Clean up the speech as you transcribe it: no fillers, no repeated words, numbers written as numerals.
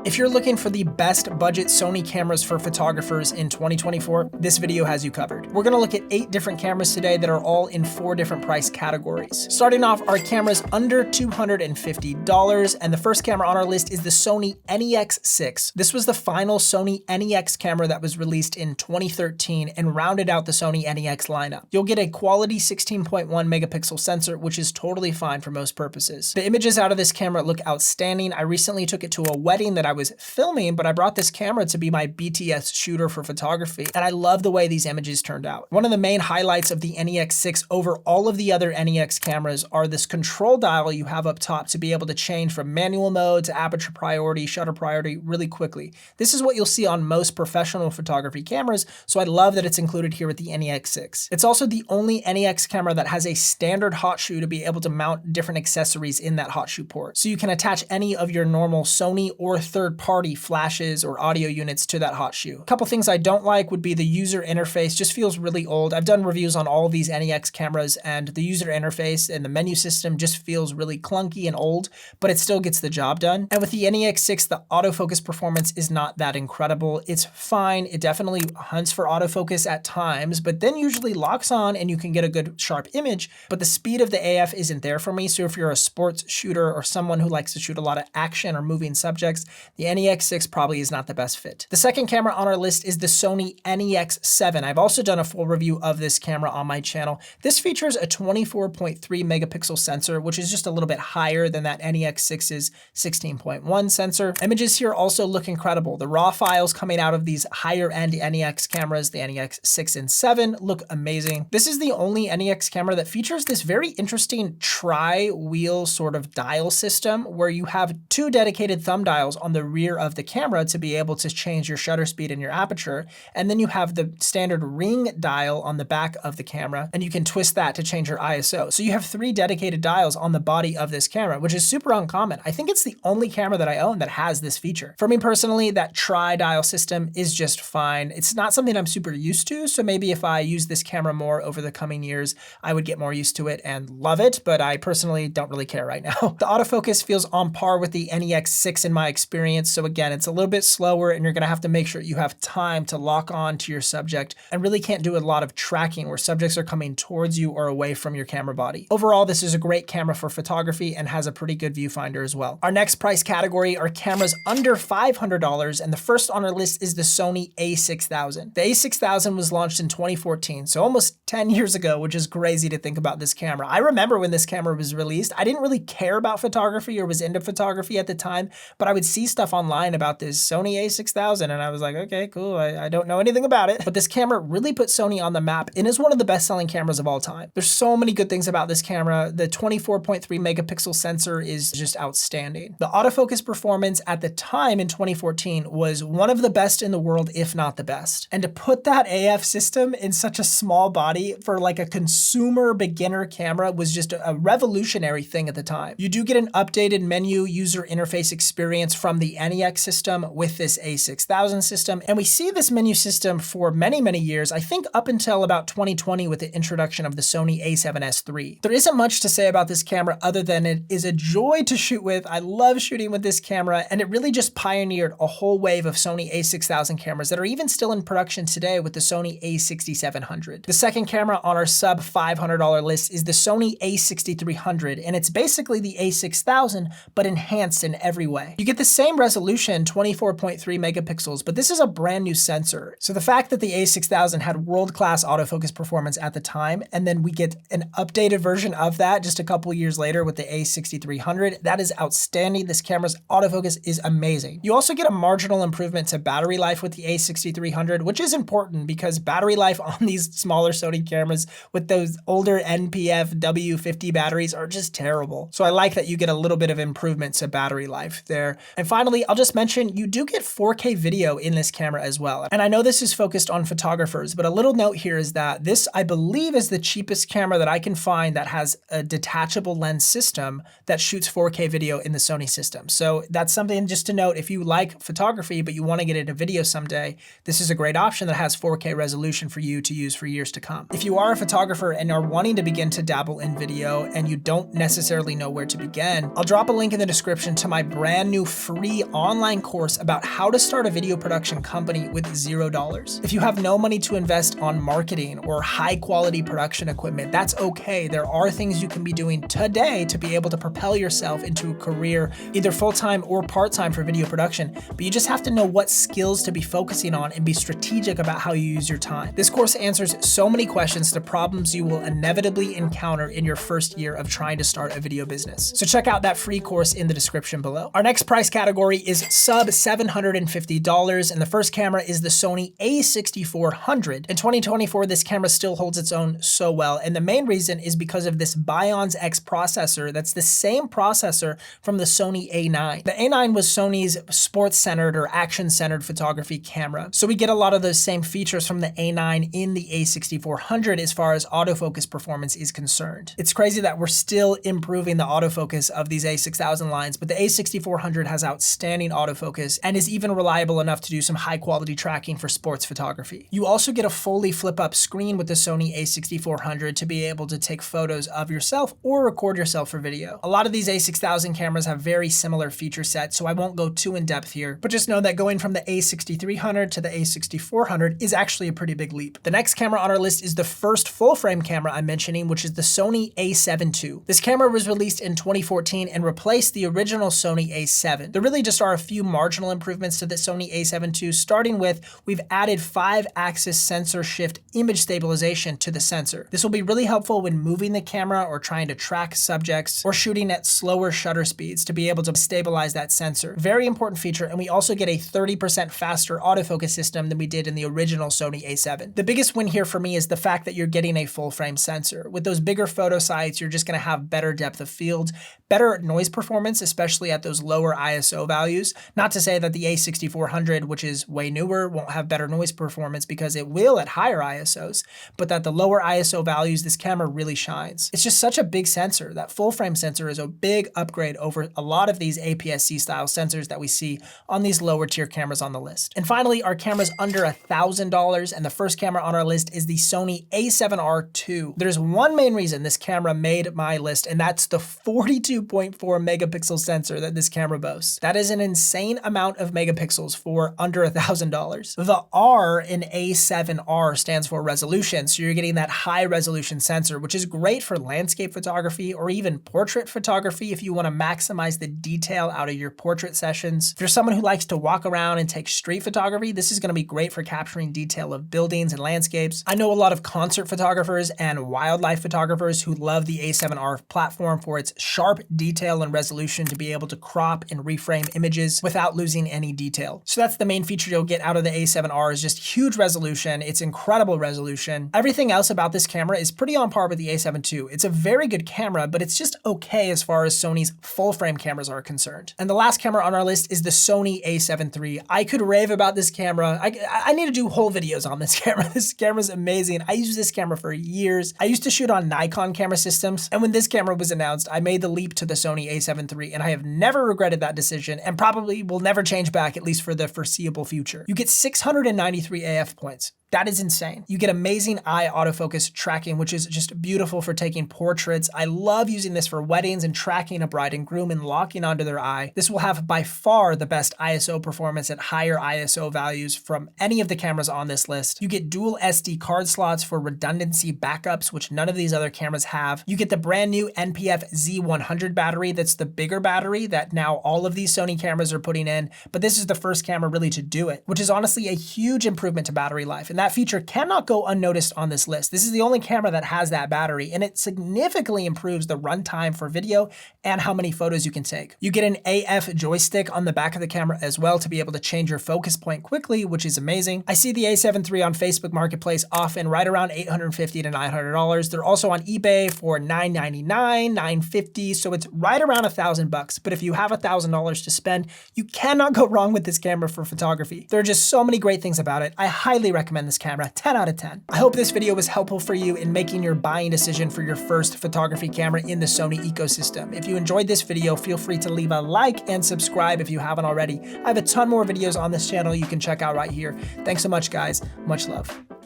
If you're looking for the best budget Sony cameras for photographers in 2024, this video has you covered. We're gonna look at 8 different cameras today that are all in 4 different price categories. Starting off, our cameras under $250, and the first camera on our list is the Sony NEX6. This was the final Sony NEX camera that was released in 2013 and rounded out the Sony NEX lineup. You'll get a quality 16.1 megapixel sensor, which is totally fine for most purposes. The images out of this camera look outstanding. I recently took it to a wedding that I was filming, but I brought this camera to be my BTS shooter for photography, and I love the way these images turned out. One of the main highlights of the NEX6 over all of the other NEX cameras are this control dial you have up top to be able to change from manual mode to aperture priority, shutter priority really quickly. This is what you'll see on most professional photography cameras, so I love that it's included here with the NEX6. It's also the only NEX camera that has a standard hot shoe to be able to mount different accessories in that hot shoe port. So you can attach any of your normal Sony or third-party flashes or audio units to that hot shoe. A couple things I don't like would be the user interface. Just feels really old. I've done reviews on all these NEX cameras, and the user interface and the menu system just feels really clunky and old, but it still gets the job done. And with the NEX6, the autofocus performance is not that incredible. It's fine. It definitely hunts for autofocus at times, but then usually locks on and you can get a good sharp image, but the speed of the AF isn't there for me. So if you're a sports shooter or someone who likes to shoot a lot of action or moving subjects, the NEX6 probably is not the best fit. The second camera on our list is the Sony NEX7. I've also done a full review of this camera on my channel. This features a 24.3 megapixel sensor, which is just a little bit higher than that NEX6's 16.1 sensor. Images here also look incredible. The raw files coming out of these higher end NEX cameras, the NEX6 and 7, look amazing. This is the only NEX camera that features this very interesting tri-wheel sort of dial system where you have 2 dedicated thumb dials on the rear of the camera to be able to change your shutter speed and your aperture. And then you have the standard ring dial on the back of the camera, and you can twist that to change your ISO. So you have 3 dedicated dials on the body of this camera, which is super uncommon. I think it's the only camera that I own that has this feature. For me personally, that tri-dial system is just fine. It's not something I'm super used to, so maybe if I use this camera more over the coming years, I would get more used to it and love it, but I personally don't really care right now. The autofocus feels on par with the NEX6 in my experience, so again, it's a little bit slower and you're gonna have to make sure you have time to lock on to your subject and really can't do a lot of tracking where subjects are coming towards you or away from your camera body. Overall, this is a great camera for photography and has a pretty good viewfinder as well. Our next price category are cameras under $500, and the first on our list is the Sony a6000. The a6000 was launched in 2014, so almost 10 years ago, which is crazy to think about this camera. I remember when this camera was released. I didn't really care about photography or was into photography at the time, but I would see stuff online about this Sony a6000 and I was like, okay, cool. I don't know anything about it, but this camera really put Sony on the map and is one of the best selling cameras of all time. There's so many good things about this camera. The 24.3 megapixel sensor is just outstanding. The autofocus performance at the time in 2014 was one of the best in the world, if not the best. And to put that AF system in such a small body for like a consumer beginner camera was just a revolutionary thing at the time. You do get an updated menu user interface experience from the NEX system with this a6000 system, and we see this menu system for many, many years, I think up until about 2020 with the introduction of the Sony a7S III. There isn't much to say about this camera other than it is a joy to shoot with. I love shooting with this camera, and it really just pioneered a whole wave of Sony a6000 cameras that are even still in production today with the Sony a6700. The second camera on our sub $500 list is the Sony a6300, and it's basically the a6000 but enhanced in every way. You get the same resolution, 24.3 megapixels, but this is a brand new sensor. So the fact that the a6000 had world-class autofocus performance at the time, and then we get an updated version of that just a couple years later with the a6300, that is outstanding. This camera's autofocus is amazing. You also get a marginal improvement to battery life with the a6300, which is important because battery life on these smaller Sony cameras with those older NPF W50 batteries are just terrible. So I like that you get a little bit of improvement to battery life there. And finally, I'll just mention you do get 4K video in this camera as well. And I know this is focused on photographers, but a little note here is that this, I believe, is the cheapest camera that I can find that has a detachable lens system that shoots 4K video in the Sony system. So that's something just to note. If you like photography, but you want to get into video someday, this is a great option that has 4K resolution for you to use for years to come. If you are a photographer and are wanting to begin to dabble in video and you don't necessarily know where to begin, I'll drop a link in the description to my brand new free free online course about how to start a video production company with $0. If you have no money to invest on marketing or high quality production equipment, that's okay. There are things you can be doing today to be able to propel yourself into a career, either full-time or part-time for video production, but you just have to know what skills to be focusing on and be strategic about how you use your time. This course answers so many questions to problems you will inevitably encounter in your first year of trying to start a video business. So check out that free course in the description below. Our next price category is sub $750, and the first camera is the Sony a6400. In 2024, this camera still holds its own so well, and the main reason is because of this Bionz X processor that's the same processor from the Sony A9. The A9 was Sony's sports-centered or action-centered photography camera, so we get a lot of those same features from the A9 in the a6400 as far as autofocus performance is concerned. It's crazy that we're still improving the autofocus of these a6000 lines, but the a6400 has outstanding autofocus and is even reliable enough to do some high-quality tracking for sports photography. You also get a fully flip-up screen with the Sony a6400 to be able to take photos of yourself or record yourself for video. A lot of these a6000 cameras have very similar feature sets, so I won't go too in-depth here, but just know that going from the a6300 to the a6400 is actually a pretty big leap. The next camera on our list is the first full-frame camera I'm mentioning, which is the Sony a7 II. This camera was released in 2014 and replaced the original Sony a7. There really just are a few marginal improvements to the Sony a7 II, starting with we've added 5-axis sensor shift image stabilization to the sensor. This will be really helpful when moving the camera or trying to track subjects or shooting at slower shutter speeds to be able to stabilize that sensor. Very important feature, and we also get a 30% faster autofocus system than we did in the original Sony a7. The biggest win here for me is the fact that you're getting a full frame sensor. With those bigger photo sites, you're just gonna have better depth of field, better noise performance, especially at those lower ISO values. Not to say that the a6400, which is way newer, won't have better noise performance, because it will at higher ISOs, but at the lower ISO values, this camera really shines. It's just such a big sensor. That full frame sensor is a big upgrade over a lot of these APS-C style sensors that we see on these lower tier cameras on the list. And finally, our camera's under $1,000, and the first camera on our list is the Sony a7R II. There's one main reason this camera made my list, and that's the 42.4 megapixel sensor that this camera boasts. That is an insane amount of megapixels for under $1,000. The R in A7R stands for resolution, so you're getting that high resolution sensor, which is great for landscape photography or even portrait photography if you want to maximize the detail out of your portrait sessions. If you're someone who likes to walk around and take street photography, this is going to be great for capturing detail of buildings and landscapes. I know a lot of concert photographers and wildlife photographers who love the A7R platform for its sharp detail and resolution to be able to crop and reframe images without losing any detail. So that's the main feature you'll get out of the A7R, is just huge resolution. It's incredible resolution. Everything else about this camera is pretty on par with the a7 II. It's a very good camera, but it's just okay as far as Sony's full frame cameras are concerned. And the last camera on our list is the Sony a7 III. I could rave about this camera. I need to do whole videos on this camera. This camera's amazing. I used this camera for years. I used to shoot on Nikon camera systems, and when this camera was announced, I made the leap to the Sony a7 III, and I have never regretted that decision, and probably will never change back, at least for the foreseeable future. You get 693 AF points. That is insane. You get amazing eye autofocus tracking, which is just beautiful for taking portraits. I love using this for weddings and tracking a bride and groom and locking onto their eye. This will have by far the best ISO performance at higher ISO values from any of the cameras on this list. You get dual SD card slots for redundancy backups, which none of these other cameras have. You get the brand new NPF Z100 battery. That's the bigger battery that now all of these Sony cameras are putting in, but this is the first camera really to do it, which is honestly a huge improvement to battery life. And that feature cannot go unnoticed on this list. This is the only camera that has that battery, and it significantly improves the runtime for video and how many photos you can take. You get an AF joystick on the back of the camera as well to be able to change your focus point quickly, which is amazing. I see the a7 III on Facebook Marketplace often right around $850 to $900. They're also on eBay for $999, $950, so it's right around $1,000 But if you have $1,000 to spend, you cannot go wrong with this camera for photography. There are just so many great things about it. I highly recommend this camera, 10 out of 10. I hope this video was helpful for you in making your buying decision for your first photography camera in the Sony ecosystem. If you enjoyed this video, feel free to leave a like and subscribe if you haven't already. I have a ton more videos on this channel you can check out right here. Thanks so much, guys. Much love.